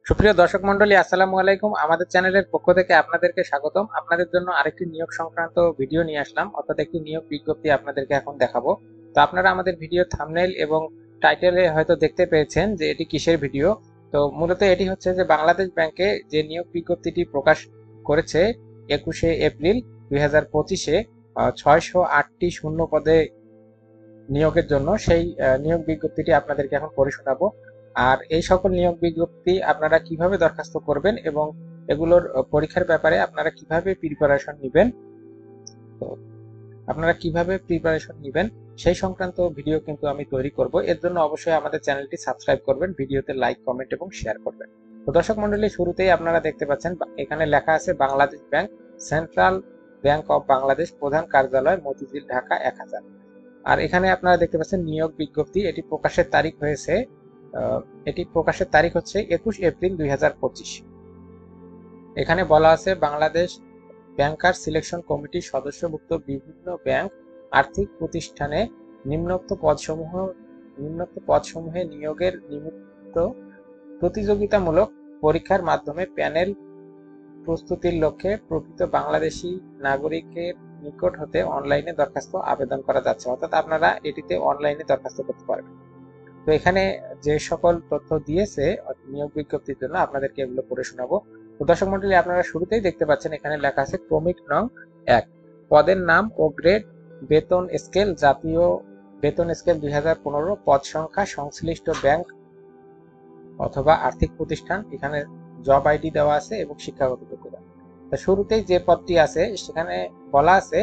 সুপ্রিয় দর্শক মন্ডলী, আসসালামু আলাইকুম। আমাদের চ্যানেলের পক্ষ থেকে আপনাদেরকে স্বাগতম। আপনাদের জন্য আরেকটি নিয়োগ সংক্রান্ত ভিডিও নিয়ে আসলাম, অর্থাৎ একটি নিয়োগ বিজ্ঞপ্তি আপনাদেরকে এখন দেখাবো। তো আপনারা আমাদের ভিডিও থাম্বনেইল এবং টাইটেলে হয়তো দেখতে পেয়েছেন যে এটি কিসের ভিডিও। তো মূলত এটি হচ্ছে যে বাংলাদেশ ব্যাংকে যে নিয়োগ বিজ্ঞপ্তিটি প্রকাশ করেছে 21শে এপ্রিল 2025-এ 608টি শূন্য পদে নিয়োগের জন্য, সেই নিয়োগ বিজ্ঞপ্তিটি আপনাদেরকে এখন পড়ে শোনাবো। আর এই সকল নিয়োগ বিজ্ঞপ্তি আপনারা কিভাবে দরখাস্ত করবেন এবং এগুলোর পরীক্ষার ব্যাপারে আপনারা কিভাবে প্রিপারেশন নেবেন সেই সংক্রান্ত ভিডিও কিন্তু আমি তৈরি করব। এর জন্য অবশ্যই আমাদের চ্যানেলটি সাবস্ক্রাইব করবেন, ভিডিওতে লাইক, কমেন্ট এবং শেয়ার করবেন। তো দর্শক মন্ডলী, শুরুতেই আপনারা দেখতে পাচ্ছেন এখানে লেখা আছে Bangladesh bank, central bank of Bangladesh, প্রধান কার্যালয় মতিঝিল, ঢাকা 1000। আর এখানে আপনারা দেখতে পাচ্ছেন নিয়োগ বিজ্ঞপ্তি। এটি প্রকাশের তারিখ হচ্ছে 21 এপ্রিল 2025। এখানে বলা আছে বাংলাদেশ ব্যাংকার সিলেকশন কমিটির সদস্যভুক্ত বিভিন্ন ব্যাংক আর্থিক প্রতিষ্ঠানে নিম্নোক্ত পদসমূহে নিয়োগের নিমিত্ত প্রতিযোগিতামূলক পরীক্ষার মাধ্যমে প্যানেল প্রস্তুতির লক্ষ্যে প্রকৃত বাংলাদেশি নাগরিকের নিকট হতে অনলাইনে দরখাস্ত আবেদন করা যাচ্ছে, অর্থাৎ আপনারা এটিতে অনলাইনে দরখাস্ত করতে পারবেন। তো এখানে যে সকল তথ্য দিয়েছে নিয়োগ বিজ্ঞপ্তির জন্য আপনাদেরকে এগুলো পড়ে শোনাবো। তো দর্শক মন্ডলী, আপনারা শুরুতেই দেখতে পাচ্ছেন এখানে লেখা আছে ক্রমিক নং 1, পদের নাম ও গ্রেড, বেতন স্কেল জাতীয় বেতন স্কেল 2015, পদ সংখ্যা সংশ্লিষ্ট ব্যাংক অথবা আর্থিক প্রতিষ্ঠান, এখানে জব আইডি দেওয়া আছে এবং শিক্ষাগত যোগ্যতা। তো শুরুতেই যে পদটি আছে সেখানে বলা আছে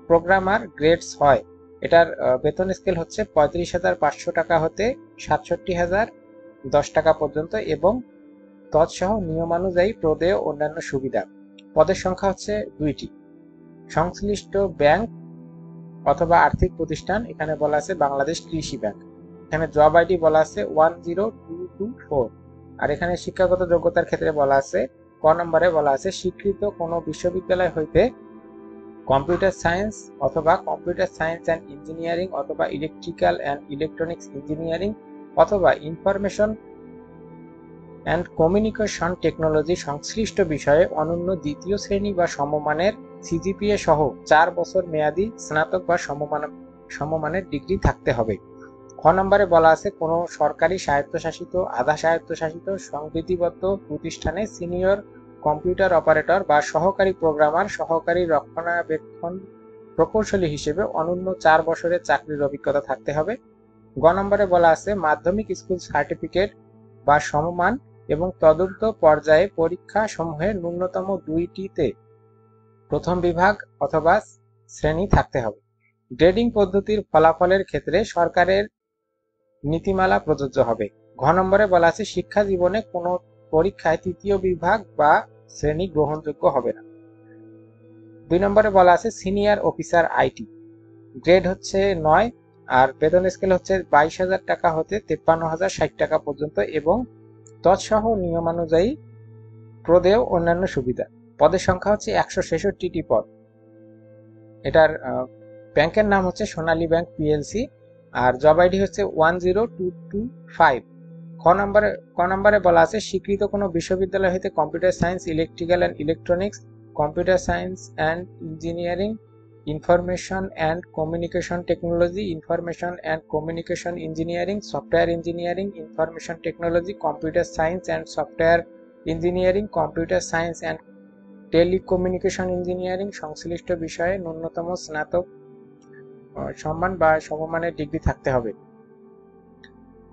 প্রোগ্রামার গ্রেড 6, এটার বেতন স্কেল হচ্ছে 35,500 টাকা হতে 67,010 টাকা পর্যন্ত এবং তৎসহ নিয়মানুযায়ী প্রদেয় অন্যান্য সুবিধা। পদের সংখ্যা হচ্ছে 2টি। সংশ্লিষ্ট ব্যাংক অথবা আর্থিক প্রতিষ্ঠান, এখানে বলা আছে বাংলাদেশ কৃষি ব্যাংক। এখানে জব আইডি বলা আছে 10224। আর এখানে শিক্ষাগত যোগ্যতার ক্ষেত্রে বলা আছে ক নম্বরে বলা আছে স্বীকৃত কোনো বিশ্ববিদ্যালয় হইতে কম্পিউটার সায়েন্স অথবা কম্পিউটার সায়েন্স অ্যান্ড ইঞ্জিনিয়ারিং অথবা ইলেকট্রিক্যাল অ্যান্ড ইলেকট্রনিক্স ইঞ্জিনিয়ারিং অথবা ইনফরমেশন অ্যান্ড কমিউনিকেশন টেকনোলজি সংশ্লিষ্ট বিষয়ে অনন্য দ্বিতীয় শ্রেণী বা সমমানের সিজিপিএ সহ 4 বছর মেয়াদী স্নাতক বা সমমানের ডিগ্রি থাকতে হবে। খ নম্বরে বলা আছে কোনো সরকারি স্বায়ত্তশাসিত, আধা স্বায়ত্তশাসিত, সংবিধিবদ্ধ প্রতিষ্ঠানে সিনিয়র কম্পিউটার অপারেটর বা সহকারী প্রোগ্রামার, সহকারী রক্ষণাবেক্ষণ প্রকৌশলী হিসেবে অনন্য 4 বছরের চাকরির অভিজ্ঞতা থাকতে হবে। গ নম্বরে বলা আছে মাধ্যমিক স্কুল সার্টিফিকেট বা সমমান এবং তদূর্ধ্ব পর্যায়ে পরীক্ষা সমূহের ন্যূনতম 2টিতে প্রথম বিভাগ অথবা শ্রেণী থাকতে হবে। গ্রেডিং পদ্ধতির ফলাফলের ক্ষেত্রে সরকারের নীতিমালা প্রযোজ্য হবে। ঘ নম্বরে বলা আছে শিক্ষা জীবনে কোনো পরীক্ষায় 3য় বিভাগ বা শ্রেণী গ্রহণযোগ্য হবে না। 2 নম্বরে বলা আছে সিনিয়র অফিসার আইটি, গ্রেড হচ্ছে 9 আর বেতন স্কেল হচ্ছে 22,000 টাকা হতে 53,060 টাকা পর্যন্ত এবং তৎসহ নিয়মানুযায়ী প্রদেয় অন্যান্য সুবিধা। পদের সংখ্যা হচ্ছে 166টি পদ। এটার ব্যাংকের নাম হচ্ছে সোনালী ব্যাংক পিএলসি আর জব আইডি হচ্ছে 10225। ক নম্বরে বলা আছে স্বীকৃত কোনো বিশ্ববিদ্যালয় হইতে computer science, electrical and electronics, computer science and engineering, information and communication technology, information and communication engineering, software engineering, information technology, computer science and software engineering, computer science and telecommunication engineering সংশ্লিষ্ট বিষয়ে ন্যূনতম স্নাতক সম্মান বা সমমানের degree থাকতে হবে।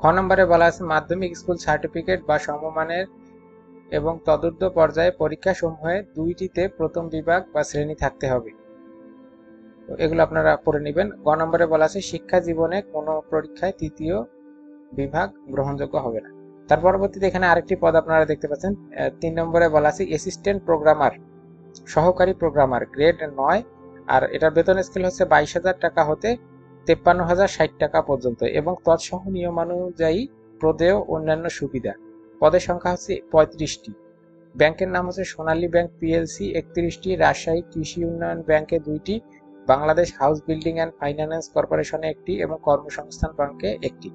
খ নম্বরে বলা আছে মাধ্যমিক স্কুল সার্টিফিকেট বা সমমানের এবং তদূর্ধ্ব পর্যায়ে পরীক্ষা সমূহে 2টিতে প্রথম বিভাগ বা শ্রেণী থাকতে হবে। তো এগুলো আপনারা পড়ে নেবেন। গ নম্বরে বলা আছে শিক্ষা জীবনে কোনো পরীক্ষায় 3য় বিভাগ গ্রহণযোগ্য হবে না। তার পরবর্তীতে এখানে আরেকটি পদ আপনারা দেখতে পাচ্ছেন 3 নম্বরে বলা আছে অ্যাসিস্ট্যান্ট প্রোগ্রামার, সহকারী প্রোগ্রামার, গ্রেড 9 আর এটার বেতন স্কেল হচ্ছে 22,000 টাকা হতে 53,060 টাকা পর্যন্ত এবং তৎসহ নিয়মানুযায়ী প্রদেয় অন্যান্য সুবিধা। পদের সংখ্যা হচ্ছে 35টি। ব্যাংকের নাম হচ্ছে সোনালী ব্যাংক পিএলসি 31টি, রাজশাহী কৃষি উন্নয়ন ব্যাংকে 2টি, Bangladesh House Building and Finance কর্পোরেশনে 1টি এবং কর্মসংস্থান ব্যাংকে 1টি।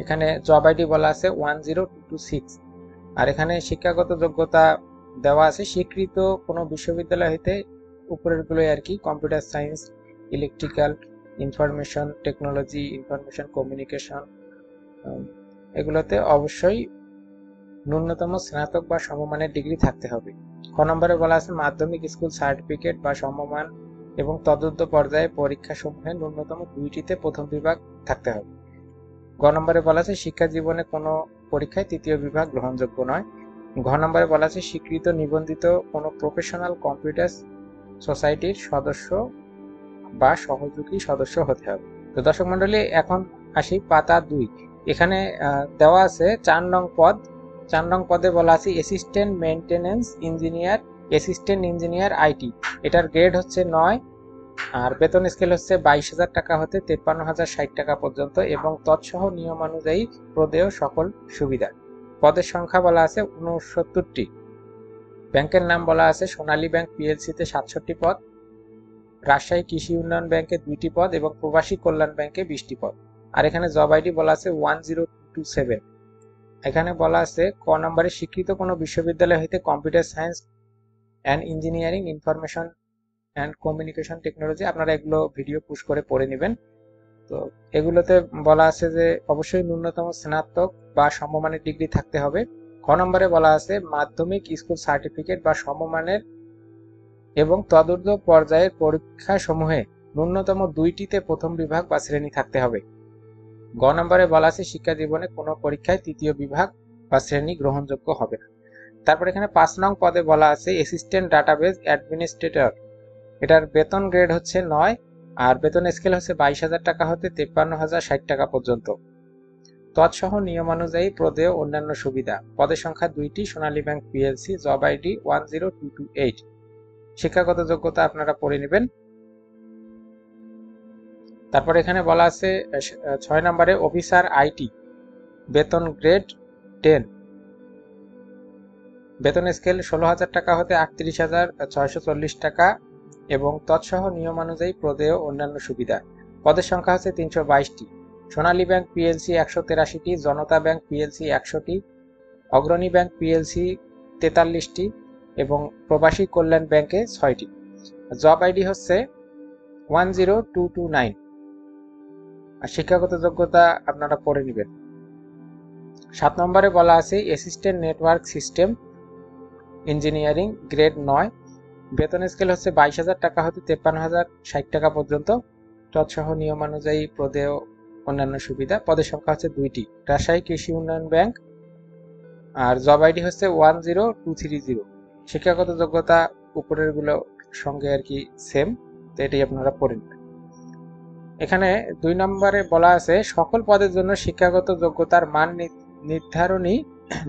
এখানে জব আইডি বলা আছে 10226। আর এখানে শিক্ষাগত যোগ্যতা দেওয়া আছে স্বীকৃত কোনো বিশ্ববিদ্যালয় হইতে উপরের গুলো আর কি computer science, electrical, information technology, information communication, এগুলোতে অবশ্যই ন্যূনতম স্নাতক বা সমমানের ডিগ্রি থাকতে হবে। খ নম্বরে বলা আছে মাধ্যমিক স্কুল সার্টিফিকেট বা সমমান এবং তদূর্ধ্ব পর্যায়ে পরীক্ষা সমূহে ন্যূনতম 2টিতে প্রথম বিভাগ থাকতে হবে। গ নম্বরে বলা আছে শিক্ষা জীবনে কোনো পরীক্ষায় তৃতীয় বিভাগ গ্রহণযোগ্য নয়। ঘ নম্বরে বলা আছে স্বীকৃত নিবন্ধিত কোনো প্রফেশনাল কম্পিউটার সোসাইটির সদস্য বা সহযোগী সদস্য হতে হবে। তো দর্শক মন্ডলী, এখন আসি পাতা 2। এখানে দেওয়া আছে 4 নং পদ। 4 নং পদে বলা আছে assistant maintenance engineer, assistant engineer IT. এটার গ্রেড হচ্ছে 9 আর বেতন স্কেল হচ্ছে 22,000 টাকা হতে 53,060 টাকা পর্যন্ত এবং তৎসহ নিয়মানুযায়ী প্রদেয় সকল সুবিধা। পদের সংখ্যা বলা আছে 69টি। ব্যাংকের নাম বলা আছে সোনালী ব্যাংক পিএলসিতে 67টি পদ, রাজশাহী কৃষি উন্নয়ন ব্যাংকে 2টি পদ এবং প্রবাসী কল্যাণ ব্যাংকে 20টি পদ। আর এখানে জব আইডি বলা আছে 10227। এখানে বলা আছে ক নম্বরে স্বীকৃত কোনো বিশ্ববিদ্যালয় হইতে computer science and engineering, information and communication technology. আপনারা এগুলো ভিডিও পুশ করে পড়ে নেবেন। তো এগুলোতে বলা আছে যে অবশ্যই ন্যূনতম স্নাতক বা সমমানের ডিগ্রি থাকতে হবে। খ নম্বরে বলা আছে মাধ্যমিক স্কুল সার্টিফিকেট বা সমমানের এবং তদূর্ধ্ব পর্যায়ের পরীক্ষা সমূহে ন্যূনতম 2টিতে প্রথম বিভাগ বা শ্রেণী থাকতে হবে। গ নম্বরে বলা আছে শিক্ষা জীবনে কোনো পরীক্ষায় তৃতীয় বিভাগ বা শ্রেণী গ্রহণযোগ্য হবে না। তারপর এখানে 5 নং পদে বলা আছে অ্যাসিস্ট্যান্ট ডাটাবেজ অ্যাডমিনিস্ট্রেটর। এটার বেতন গ্রেড হচ্ছে 9 আর বেতন স্কেল হচ্ছে 22,000 টাকা হতে 53,060 টাকা পর্যন্ত। তৎসহ নিয়মানুযায়ী প্রদেয় অন্যান্য সুবিধা। পদের সংখ্যা 2টি, সোনালী ব্যাংক পিএলসি, জব আইডি 10228। শিক্ষাগত যোগ্যতা আপনারা পড়ে নেবেন। তারপর এখানে বলা আছে 6 নম্বরে অফিসার আইটি, বেতন গ্রেড 10, বেতন স্কেল 16,000 টাকা হতে 38,640 টাকা এবং তৎসহ নিয়মানুযায়ী প্রদেয় অন্যান্য সুবিধা। পদের সংখ্যা হচ্ছে 322টি। সোনালী ব্যাংক পিএলসি 183টি, জনতা ব্যাংক পিএলসি 100টি, অগ্রণী ব্যাংক পিএলসি 43টি এবং প্রবাসী কল্যাণ ব্যাংকে 6টি। জব আইডি হচ্ছে 10229। আর শিক্ষাগত যোগ্যতা আপনারা পড়ে নেবেন। 7 নম্বরে বলা আছে assistant network system engineering grade 9, বেতন স্কেল হচ্ছে 22,000 টাকা হতে 53,060 টাকা পর্যন্ত। তৎসহ নিয়মানুযায়ী প্রদেয় অন্যান্য সুবিধা। পদের সংখ্যা হচ্ছে 2টি, রাজশাহী কৃষি উন্নয়ন ব্যাংক আর জব আইডি হচ্ছে 10230। শিক্ষাগত যোগ্যতা উপরের গুলো সঙ্গে আর কি সেম, তো এটি আপনারা পড়ে নেবেন। এখানে 2 নম্বরে বলা আছে সকল পদের জন্য শিক্ষাগত যোগ্যতার মান নির্ধারণী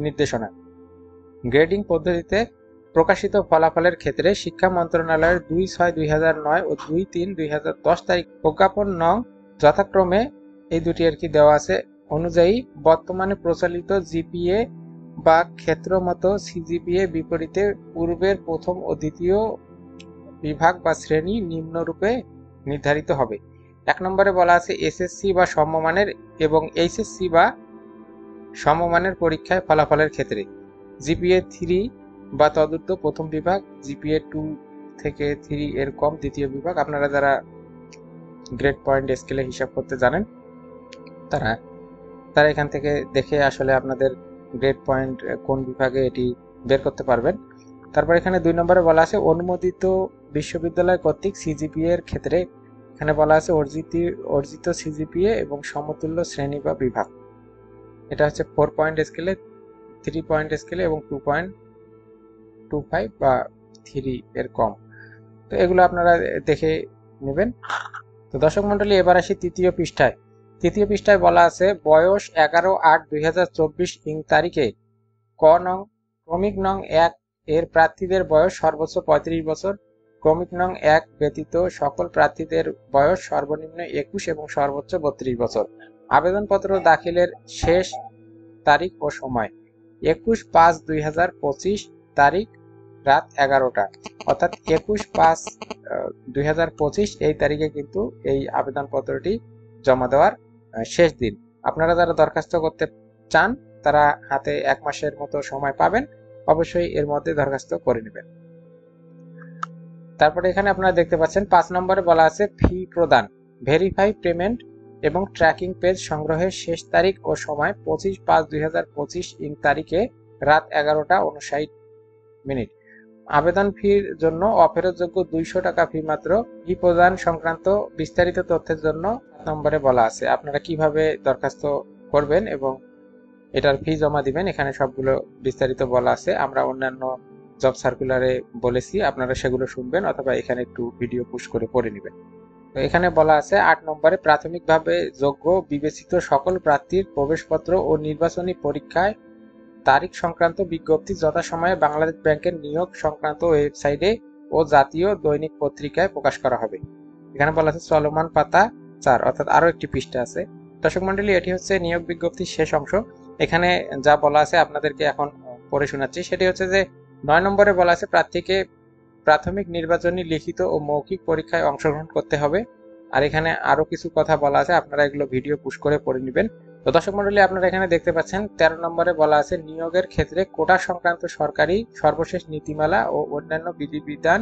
নির্দেশনা। গ্রেডিং পদ্ধতিতে প্রকাশিত ফলাফলের ক্ষেত্রে শিক্ষা মন্ত্রণালয়ের 2/6/2009 ও 2/3/2010 তারিখ প্রজ্ঞাপন নং যথাক্রমে এই দুটি আর কি দেওয়া আছে অনুযায়ী বর্তমানে প্রচলিত জিপিএ বা ক্ষেত্রমত সিজিপিএ বিপরীতে পূর্বের প্রথম ও দ্বিতীয় বিভাগ বা শ্রেণী নিম্নরূপে নির্ধারিত হবে। 1 নম্বরে বলা আছে এসএসসি বা সমমানের এবং এইচএসসি বা সমমানের পরীক্ষায় ফলাফলের ক্ষেত্রে জিপিএ 3 বা তদূর্ধ্ব প্রথম বিভাগ, জিপিএ 2 থেকে 3 এর কম দ্বিতীয় বিভাগ। আপনারা যারা গ্রেড পয়েন্ট স্কেলে হিসাব করতে জানেন তারা এখান থেকে দেখে আসলে আপনাদের গ্রেড পয়েন্ট কোন বিভাগে এটি বের করতে পারবেন। তারপর এখানে 2 নম্বরে বলা আছে অনুমোদিত বিশ্ববিদ্যালয় কর্তৃক সিজিপিএ এর ক্ষেত্রে এখানে বলা আছে অর্জিত সিজিপিএ এবং সমতুল্য শ্রেণী বা বিভাগ। এটা হচ্ছে 4 পয়েন্ট স্কেলে, 3 পয়েন্ট স্কেলে এবং 2.25 বা 3 এর কম। তো এগুলো আপনারা দেখে নেবেন। তো দর্শক মন্ডলী, এবার আসি তৃতীয় পৃষ্ঠায়। তৃতীয় পৃষ্ঠায় বলা আছে বয়স 11/8/2024 ইং তারিখে ক্রমিক নং 1 এর প্রার্থীদের বয়স সর্বোচ্চ 35 বছর, ক্রমিক নং 1 ব্যতীত সকল প্রার্থীদের বয়স সর্বনিম্ন 21 এবং সর্বোচ্চ 32 বছর। আবেদনপত্র দাখিলের শেষ তারিখ ও সময় 21/5/2025 তারিখ রাত 11টা, অর্থাৎ 21/5/2025 এই তারিখে কিন্তু এই আবেদনপত্রটি জমা দেওয়ার শেষ দিন। আপনারা যারা দরখাস্ত করতে চান তারা হাতে 1 মাসের মতো সময় পাবেন, অবশ্যই এর মধ্যে দরখাস্ত করে নেবেন। তারপরে এখানে আপনারা দেখতে পাচ্ছেন 5 নম্বরে বলা আছে ফি প্রদান, ভেরিফাই পেমেন্ট এবং ট্র্যাকিং পেজ সংগ্রহের শেষ তারিখ ও সময় 25/5/2025 ইং তারিখে রাত 11:59। আবেদন ফির জন্য অফেরতযোগ্য 200 টাকা ফি মাত্র। ফি প্রদান সংক্রান্ত বিস্তারিত তথ্যের জন্য 7 নম্বরে বলা আছে আপনারা কিভাবে দরখাস্ত করবেন এবং এটার ফি জমা দিবেন, এখানে সবগুলো বিস্তারিত বলা আছে। আমরা অন্যান্য জব সার্কুলারে বলেছি, আপনারা সেগুলো শুনবেন অথবা এখানে একটু ভিডিও পুশ করে পড়ে নেবেন। তো এখানে বলা আছে 8 নম্বরে প্রাথমিকভাবে যোগ্য বিবেচিত সকল প্রার্থীর প্রবেশপত্র ও নির্বাচনী পরীক্ষায় তারিখ সংক্রান্ত বিজ্ঞপ্তি যথাসময়ে বাংলাদেশ ব্যাংকের নিয়োগ সংক্রান্ত ওয়েবসাইটে ও জাতীয় দৈনিক পত্রিকায় প্রকাশ করা হবে। এখানে বলা আছে চলমান পাতা 4, অর্থাৎ আরো একটি পৃষ্ঠা আছে। দর্শক মণ্ডলী, এটি হচ্ছে নিয়োগ বিজ্ঞপ্তির শেষ অংশ। এখানে যা বলা আছে আপনাদেরকে এখন পড়ে শোনাচ্ছি। সেটি হচ্ছে যে 9 নম্বরে বলা আছে প্রার্থীকে প্রাথমিক নির্বাচনী লিখিত ও মৌখিক পরীক্ষায় অংশগ্রহণ করতে হবে। আর এখানে আরো কিছু কথা বলা আছে, আপনারা এগুলো ভিডিও পুশ করে পড়ে নেবেন। তো দর্শক মণ্ডলী, আপনারা এখানে দেখতে পাচ্ছেন 13 নম্বরে বলা আছে নিয়োগের ক্ষেত্রে কোটা সংক্রান্ত সরকারি সর্বশেষ নীতিমালা ও অন্যান্য বিধিবিধান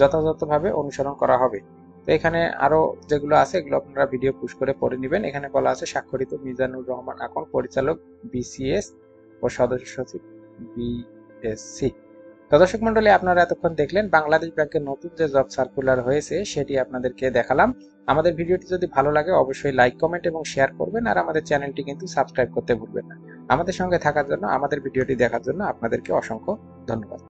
যথাযথভাবে অনুসরণ করা হবে। তো এখানে আরো যেগুলো আছে এগুলো আপনারা ভিডিও পুশ করে পড়ে নেবেন। এখানে বলা আছে স্বাক্ষরিত মিজানুর রহমান আকন, পরিচালক বিসিএস ও সদস্য সচিব বিএসসি। তো দর্শক মণ্ডলী, আপনারা এতক্ষণ দেখলেন বাংলাদেশ ব্যাংকের নতুন যে জব সার্কুলার হয়েছে সেটি আপনাদেরকে দেখালাম। আমাদের ভিডিওটি যদি ভালো লাগে অবশ্যই লাইক, কমেন্ট এবং শেয়ার করবেন। আর আমাদের চ্যানেলটি কিন্তু সাবস্ক্রাইব করতে ভুলবেন না। আমাদের সঙ্গে থাকার জন্য, আমাদের ভিডিওটি দেখার জন্য আপনাদেরকে অসংখ্য ধন্যবাদ।